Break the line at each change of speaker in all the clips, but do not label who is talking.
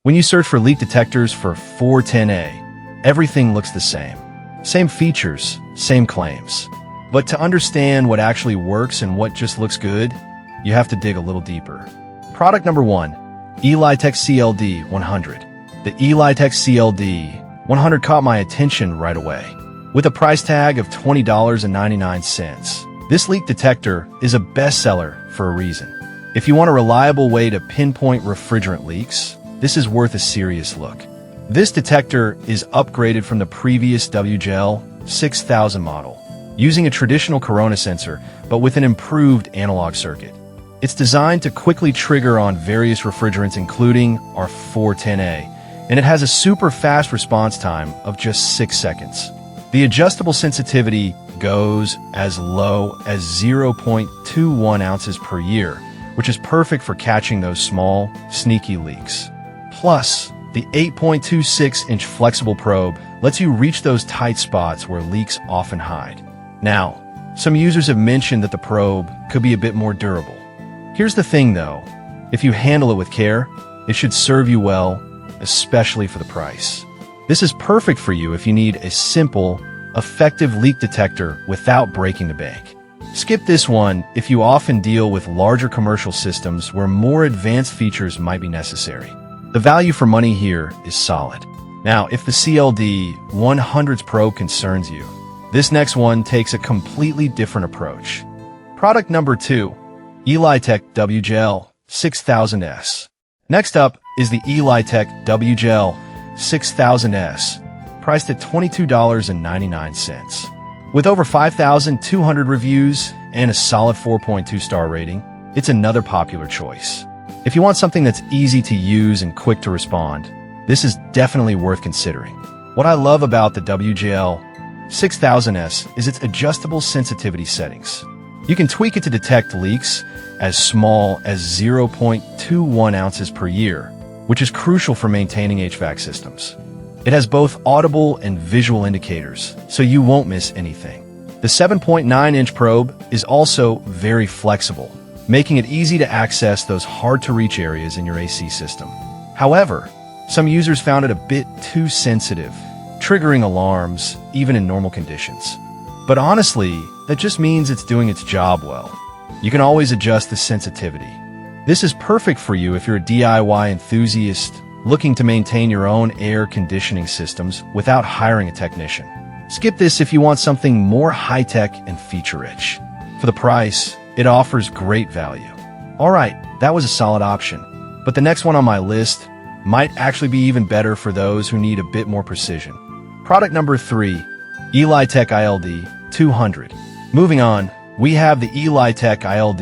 When you search for leak detectors for 410A, everything looks the same. Same features, same claims. But to understand what actually works and what just looks good, you have to dig a little deeper. Product number 1, Elitech CLD 100. The Elitech CLD 100 caught my attention right away. With a price tag of $20.99, this leak detector is a bestseller for a reason. If you want a reliable way to pinpoint refrigerant leaks, this is worth a serious look. This detector is upgraded from the previous WGEL 6000 model, using a traditional corona sensor, but with an improved analog circuit. It's designed to quickly trigger on various refrigerants, including our 410A, and it has a super fast response time of just 6 seconds. The adjustable sensitivity goes as low as 0.21 ounces per year, which is perfect for catching those small, sneaky leaks. Plus, the 8.26-inch flexible probe lets you reach those tight spots where leaks often hide. Now, some users have mentioned that the probe could be a bit more durable. Here's the thing though, if you handle it with care, it should serve you well, especially for the price. This is perfect for you if you need a simple, effective leak detector without breaking the bank. Skip this one if you often deal with larger commercial systems where more advanced features might be necessary. The value for money here is solid. Now, if the CLD 100's probe concerns you, this next one takes a completely different approach. Product number 2, Elitech WGEL 6000S. Next up is the Elitech WGEL 6000S, priced at $22.99. With over 5,200 reviews and a solid 4.2 star rating, it's another popular choice. If you want something that's easy to use and quick to respond, this is definitely worth considering. What I love about the WGEL 6000S is its adjustable sensitivity settings. You can tweak it to detect leaks as small as 0.21 ounces per year, which is crucial for maintaining HVAC systems. It has both audible and visual indicators, so you won't miss anything. The 7.9-inch probe is also very flexible, making it easy to access those hard-to-reach areas in your AC system. However, some users found it a bit too sensitive, triggering alarms even in normal conditions. But honestly, that just means it's doing its job well. You can always adjust the sensitivity. This is perfect for you if you're a DIY enthusiast looking to maintain your own air conditioning systems without hiring a technician. Skip this if you want something more high-tech and feature-rich. For the price, it offers great value. Alright, that was a solid option, but the next one on my list might actually be even better for those who need a bit more precision. Product number 3, Elitech ILD 200. Moving on, we have the Elitech ILD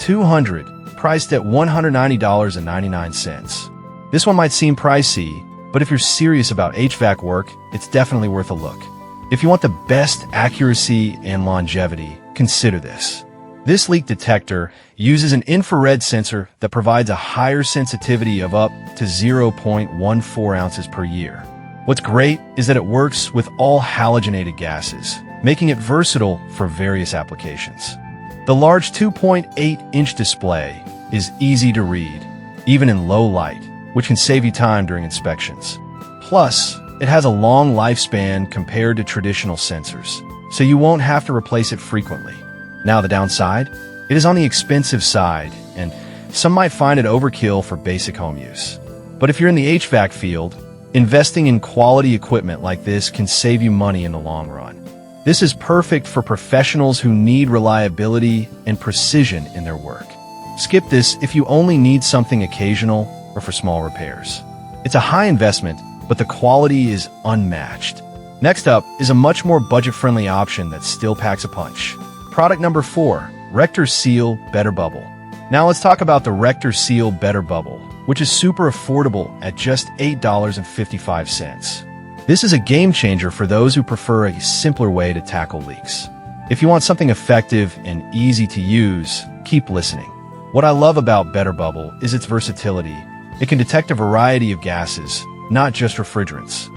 200, priced at $190.99. This one might seem pricey, but if you're serious about HVAC work, it's definitely worth a look. If you want the best accuracy and longevity, consider this. This leak detector uses an infrared sensor that provides a higher sensitivity of up to 0.14 ounces per year. What's great is that it works with all halogenated gases, making it versatile for various applications. The large 2.8-inch display is easy to read, even in low light, which can save you time during inspections. Plus, it has a long lifespan compared to traditional sensors, so you won't have to replace it frequently. Now the downside? It is on the expensive side, and some might find it overkill for basic home use. But if you're in the HVAC field, investing in quality equipment like this can save you money in the long run. This is perfect for professionals who need reliability and precision in their work. Skip this if you only need something occasional or for small repairs. It's a high investment, but the quality is unmatched. Next up is a much more budget-friendly option that still packs a punch. Product number 4, Rector Seal Better Bubble. Now let's talk about the Rector Seal Better Bubble, which is super affordable at just $8.55. This is a game changer for those who prefer a simpler way to tackle leaks. If you want something effective and easy to use, keep listening. What I love about Better Bubble is its versatility. It can detect a variety of gases, not just refrigerants.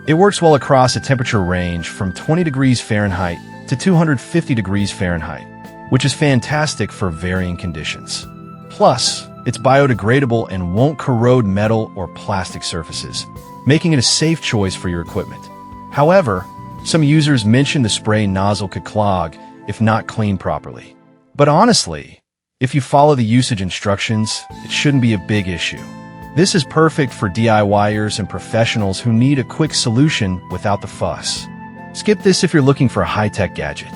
It works well across a temperature range from 20 degrees Fahrenheit to 250 degrees Fahrenheit, which is fantastic for varying conditions. Plus, It's biodegradable and won't corrode metal or plastic surfaces, making it a safe choice for your equipment. However, some users mention the spray nozzle could clog if not cleaned properly. But honestly, if you follow the usage instructions, it shouldn't be a big issue. This is perfect for DIYers and professionals who need a quick solution without the fuss. Skip this if you're looking for a high-tech gadget.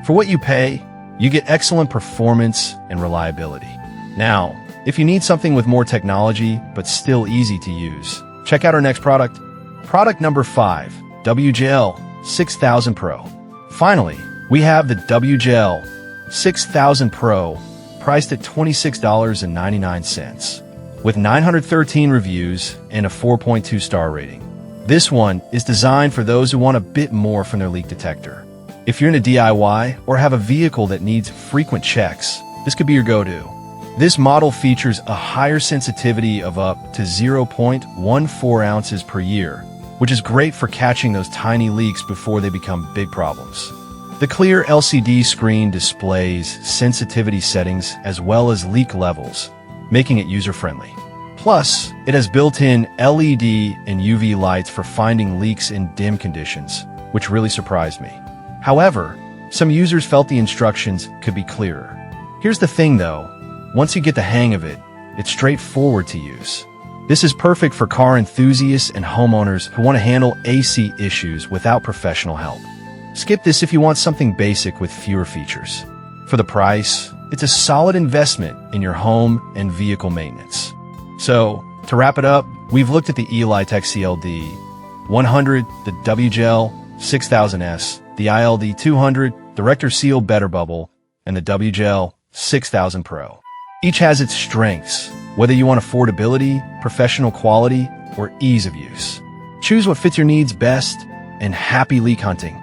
For what you pay, you get excellent performance and reliability. Now, if you need something with more technology but still easy to use, check out our next product. Product number 5, WGL 6000 Pro. Finally, we have the WGL 6000 Pro, priced at $26.99, with 913 reviews and a 4.2 star rating. This one is designed for those who want a bit more from their leak detector. If you're in a DIY or have a vehicle that needs frequent checks, this could be your go-to. This model features a higher sensitivity of up to 0.14 ounces per year, which is great for catching those tiny leaks before they become big problems. The clear LCD screen displays sensitivity settings as well as leak levels, making it user-friendly. Plus, it has built-in LED and UV lights for finding leaks in dim conditions, which really surprised me. However, some users felt the instructions could be clearer. Here's the thing though, once you get the hang of it, it's straightforward to use. This is perfect for car enthusiasts and homeowners who want to handle AC issues without professional help. Skip this if you want something basic with fewer features. For the price, it's a solid investment in your home and vehicle maintenance. So, to wrap it up, we've looked at the Elitech CLD 100, the WGL 6000S, the ILD 200, the Rector Seal Better Bubble, and the WGL 6000 Pro. Each has its strengths, whether you want affordability, professional quality, or ease of use. Choose what fits your needs best, and happy leak hunting.